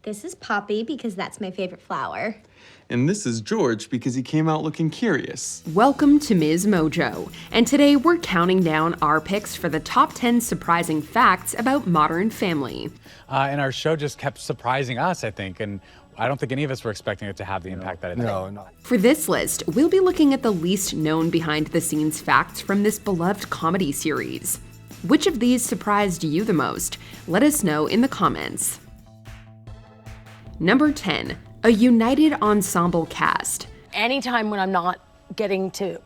This is Poppy because that's my favorite flower. And this is George because he came out looking curious. Welcome to MsMojo, and today we're counting down our picks for the top 10 surprising facts about Modern Family. And our show just kept surprising us, I think, and I don't think any of us were expecting it to have the impact that it did. No. For this list, we'll be looking at the least known behind-the-scenes facts from this beloved comedy series. Which of these surprised you the most? Let us know in the comments. Number 10. A united ensemble cast. Anytime when I'm not getting to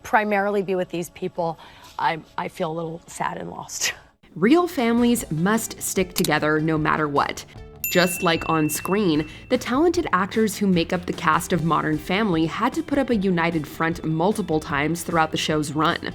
primarily be with these people, I feel a little sad and lost. Real families must stick together no matter what. Just like on screen, the talented actors who make up the cast of Modern Family had to put up a united front multiple times throughout the show's run.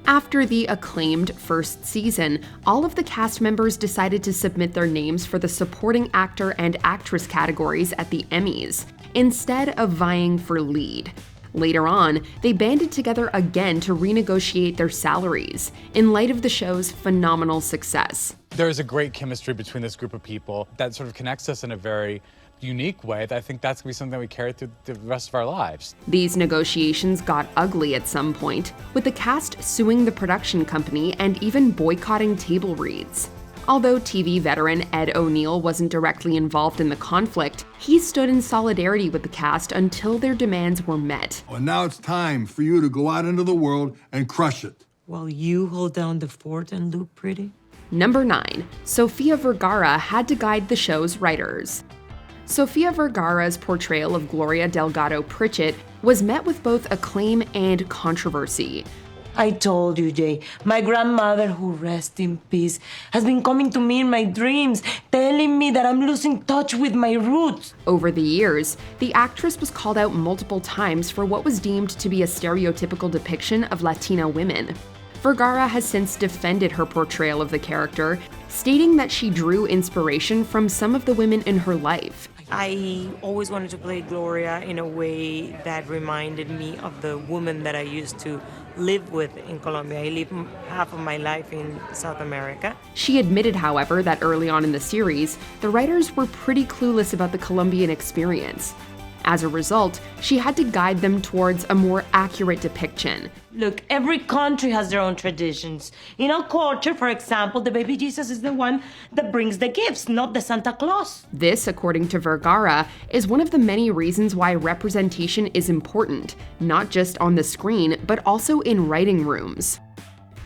After the acclaimed first season, all of the cast members decided to submit their names for the supporting actor and actress categories at the Emmys, instead of vying for lead. Later on, they banded together again to renegotiate their salaries, in light of the show's phenomenal success. There's a great chemistry between this group of people that sort of connects us in a very unique way that I think that's gonna be something that we carry through the rest of our lives. These negotiations got ugly at some point, with the cast suing the production company and even boycotting table reads. Although TV veteran Ed O'Neill wasn't directly involved in the conflict, he stood in solidarity with the cast until their demands were met. Well, now it's time for you to go out into the world and crush it. While you hold down the fort and look pretty. Number 9. Sofia Vergara had to guide the show's writers. Sofia Vergara's portrayal of Gloria Delgado Pritchett was met with both acclaim and controversy. I told you, Jay, my grandmother, who rests in peace, has been coming to me in my dreams, telling me that I'm losing touch with my roots. Over the years, the actress was called out multiple times for what was deemed to be a stereotypical depiction of Latina women. Vergara has since defended her portrayal of the character, stating that she drew inspiration from some of the women in her life. I always wanted to play Gloria in a way that reminded me of the woman that I used to live with in Colombia. I lived half of my life in South America. She admitted, however, that early on in the series, the writers were pretty clueless about the Colombian experience. As a result, she had to guide them towards a more accurate depiction. Look, every country has their own traditions. In our culture, for example, the baby Jesus is the one that brings the gifts, not the Santa Claus. This, according to Vergara, is one of the many reasons why representation is important, not just on the screen, but also in writing rooms.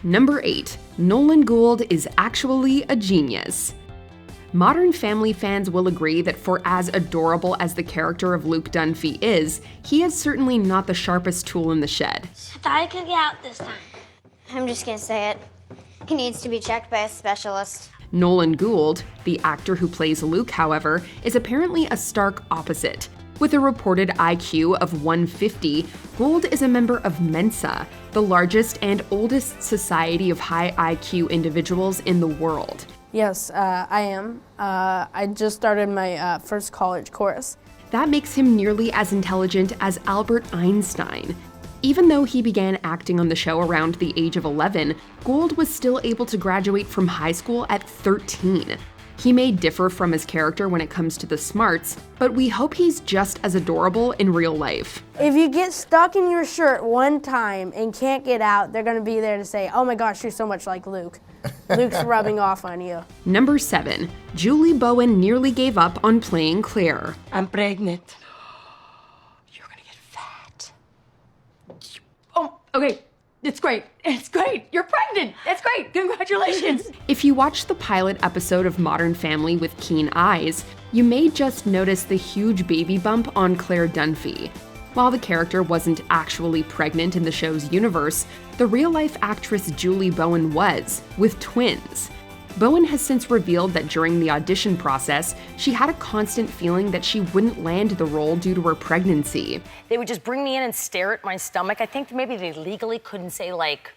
Number 8. Nolan Gould is actually a genius. Modern Family fans will agree that for as adorable as the character of Luke Dunphy is, he is certainly not the sharpest tool in the shed. I thought I could get out this time. I'm just gonna say it. He needs to be checked by a specialist. Nolan Gould, the actor who plays Luke, however, is apparently a stark opposite. With a reported IQ of 150, Gould is a member of Mensa, the largest and oldest society of high IQ individuals in the world. Yes, I am. I just started my first college course. That makes him nearly as intelligent as Albert Einstein. Even though he began acting on the show around the age of 11, Gould was still able to graduate from high school at 13. He may differ from his character when it comes to the smarts, but we hope he's just as adorable in real life. If you get stuck in your shirt one time and can't get out, they're gonna be there to say, oh my gosh, you're so much like Luke. Luke's rubbing off on you. Number 7. Julie Bowen nearly gave up on playing Claire. I'm pregnant. You're gonna get fat. Oh, okay. It's great. It's great. You're pregnant. That's great. Congratulations. If you watch the pilot episode of Modern Family with keen eyes, you may just notice the huge baby bump on Claire Dunphy. While the character wasn't actually pregnant in the show's universe, the real-life actress Julie Bowen was, with twins. Bowen has since revealed that during the audition process, she had a constant feeling that she wouldn't land the role due to her pregnancy. They would just bring me in and stare at my stomach. I think maybe they legally couldn't say, like,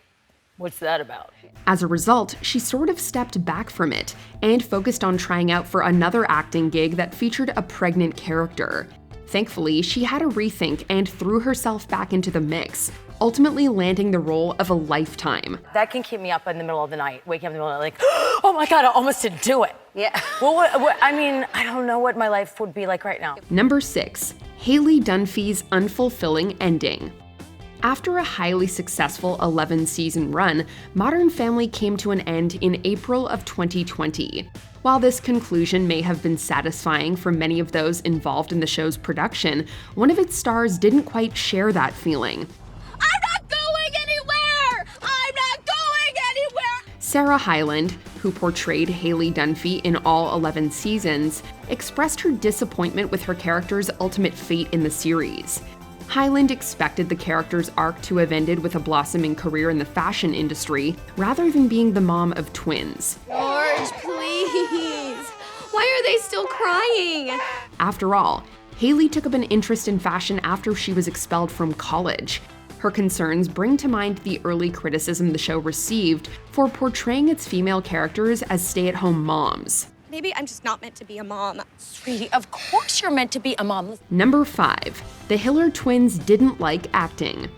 what's that about? As a result, she sort of stepped back from it and focused on trying out for another acting gig that featured a pregnant character. Thankfully, she had a rethink and threw herself back into the mix, ultimately landing the role of a lifetime. That can keep me up in the middle of the night, waking up in the middle of the night, like, oh my God, I almost didn't do it. Yeah. Well, I mean, I don't know what my life would be like right now. Number 6. Hailey Dunphy's unfulfilling ending. After a highly successful 11-season run, Modern Family came to an end in April of 2020. While this conclusion may have been satisfying for many of those involved in the show's production, one of its stars didn't quite share that feeling. I'm not going anywhere! I'm not going anywhere! Sarah Hyland, who portrayed Hailey Dunphy in all 11 seasons, expressed her disappointment with her character's ultimate fate in the series. Hyland expected the character's arc to have ended with a blossoming career in the fashion industry, rather than being the mom of twins. George, please! Why are they still crying? After all, Hailey took up an interest in fashion after she was expelled from college. Her concerns bring to mind the early criticism the show received for portraying its female characters as stay-at-home moms. Maybe I'm just not meant to be a mom. Sweetie, of course you're meant to be a mom. Number 5. The Hiller twins didn't like acting.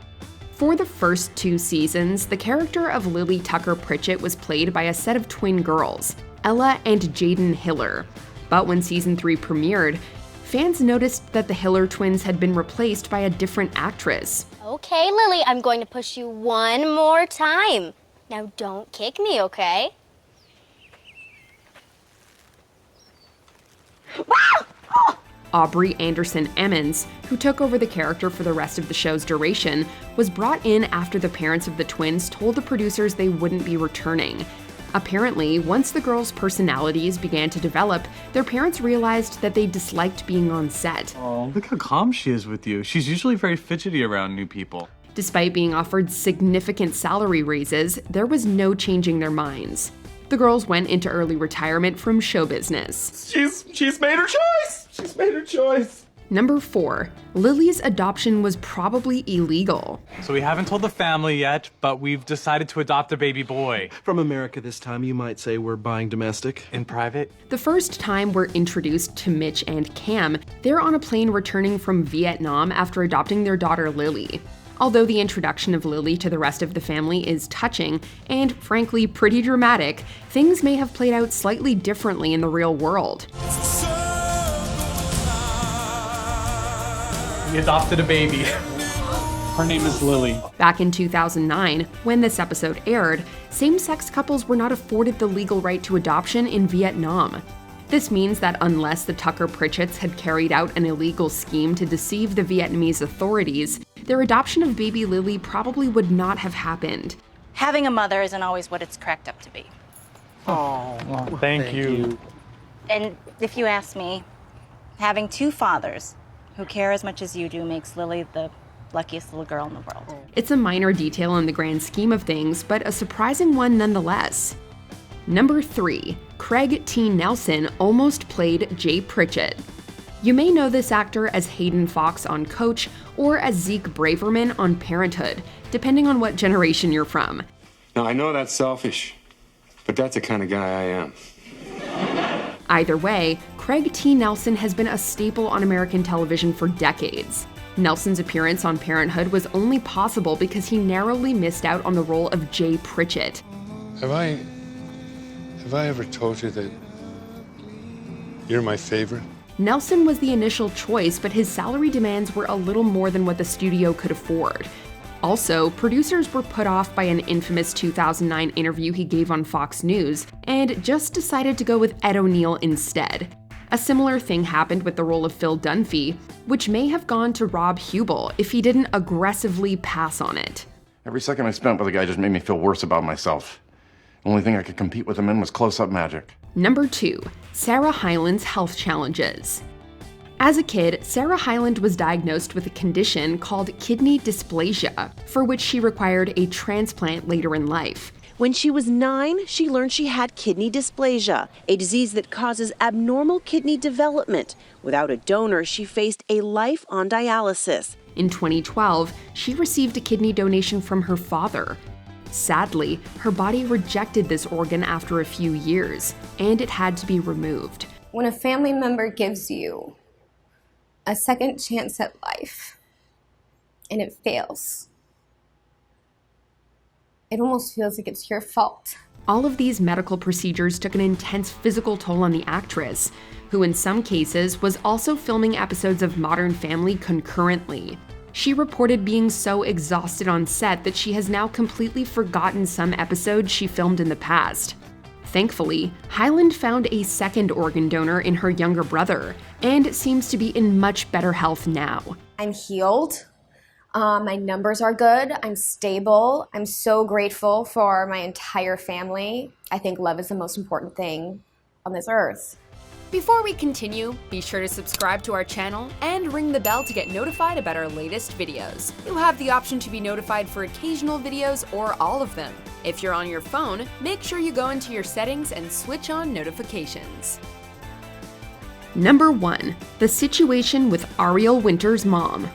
For the first 2 seasons, the character of Lily Tucker Pritchett was played by a set of twin girls, Ella and Jaden Hiller. But when season 3 premiered, fans noticed that the Hiller twins had been replaced by a different actress. Okay, Lily, I'm going to push you one more time. Now don't kick me, okay? Aubrey Anderson Emmons, who took over the character for the rest of the show's duration, was brought in after the parents of the twins told the producers they wouldn't be returning. Apparently, once the girls' personalities began to develop, their parents realized that they disliked being on set. Oh, look how calm she is with you. She's usually very fidgety around new people. Despite being offered significant salary raises, there was no changing their minds. The girls went into early retirement from show business. She's made her choice! She's made her choice! Number 4. Lily's adoption was probably illegal. So we haven't told the family yet, but we've decided to adopt a baby boy. From America this time, you might say we're buying domestic. In private? The first time we're introduced to Mitch and Cam, they're on a plane returning from Vietnam after adopting their daughter Lily. Although the introduction of Lily to the rest of the family is touching and, frankly, pretty dramatic, things may have played out slightly differently in the real world. We adopted a baby. Her name is Lily. Back in 2009, when this episode aired, same-sex couples were not afforded the legal right to adoption in Vietnam. This means that unless the Tucker Pritchetts had carried out an illegal scheme to deceive the Vietnamese authorities, their adoption of baby Lily probably would not have happened. Having a mother isn't always what it's cracked up to be. Oh, thank you. And if you ask me, having 2 fathers who care as much as you do makes Lily the luckiest little girl in the world. It's a minor detail in the grand scheme of things, but a surprising one nonetheless. Number 3. Craig T. Nelson almost played Jay Pritchett. You may know this actor as Hayden Fox on Coach or as Zeke Braverman on Parenthood, depending on what generation you're from. Now, I know that's selfish, but that's the kind of guy I am. Either way, Craig T. Nelson has been a staple on American television for decades. Nelson's appearance on Parenthood was only possible because he narrowly missed out on the role of Jay Pritchett. Have I ever told you that you're my favorite? Nelson was the initial choice, but his salary demands were a little more than what the studio could afford. Also, producers were put off by an infamous 2009 interview he gave on Fox News, and just decided to go with Ed O'Neill instead. A similar thing happened with the role of Phil Dunphy, which may have gone to Rob Hubel if he didn't aggressively pass on it. Every second I spent with a guy just made me feel worse about myself. The only thing I could compete with him in was close-up magic. Number 2. Sarah Hyland's health challenges. As a kid, Sarah Hyland was diagnosed with a condition called kidney dysplasia, for which she required a transplant later in life. When she was 9, she learned she had kidney dysplasia, a disease that causes abnormal kidney development. Without a donor, she faced a life on dialysis. In 2012, she received a kidney donation from her father. Sadly, her body rejected this organ after a few years, and it had to be removed. When a family member gives you a second chance at life and it fails, it almost feels like it's your fault. All of these medical procedures took an intense physical toll on the actress, who in some cases was also filming episodes of Modern Family concurrently. She reported being so exhausted on set that she has now completely forgotten some episodes she filmed in the past. Thankfully, Hyland found a second organ donor in her younger brother, and seems to be in much better health now. I'm healed. My numbers are good. I'm stable. I'm so grateful for my entire family. I think love is the most important thing on this earth. Before we continue, be sure to subscribe to our channel and ring the bell to get notified about our latest videos. You'll have the option to be notified for occasional videos or all of them. If you're on your phone, make sure you go into your settings and switch on notifications. Number 1. The situation with Ariel Winter's mom.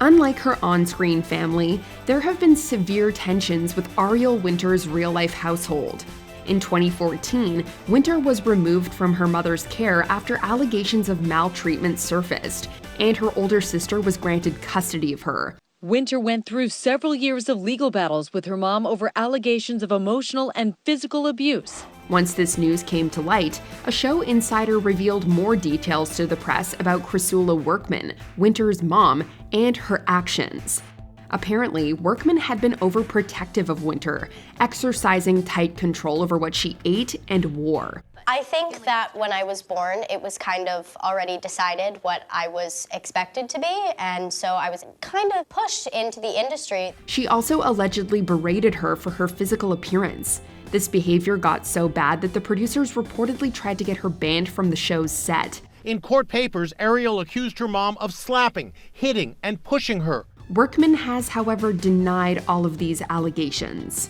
Unlike her on-screen family, there have been severe tensions with Ariel Winter's real-life household. In 2014, Winter was removed from her mother's care after allegations of maltreatment surfaced, and her older sister was granted custody of her. Winter went through several years of legal battles with her mom over allegations of emotional and physical abuse. Once this news came to light, a show insider revealed more details to the press about Chrysula Workman, Winter's mom, and her actions. Apparently, Workman had been overprotective of Winter, exercising tight control over what she ate and wore. I think that when I was born, it was kind of already decided what I was expected to be, and so I was kind of pushed into the industry. She also allegedly berated her for her physical appearance. This behavior got so bad that the producers reportedly tried to get her banned from the show's set. In court papers, Ariel accused her mom of slapping, hitting, and pushing her. Workman has, however, denied all of these allegations.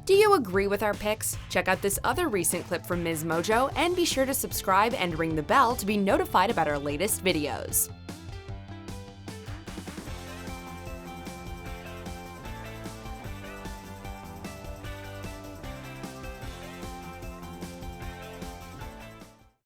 Do you agree with our picks? Check out this other recent clip from MsMojo and be sure to subscribe and ring the bell to be notified about our latest videos.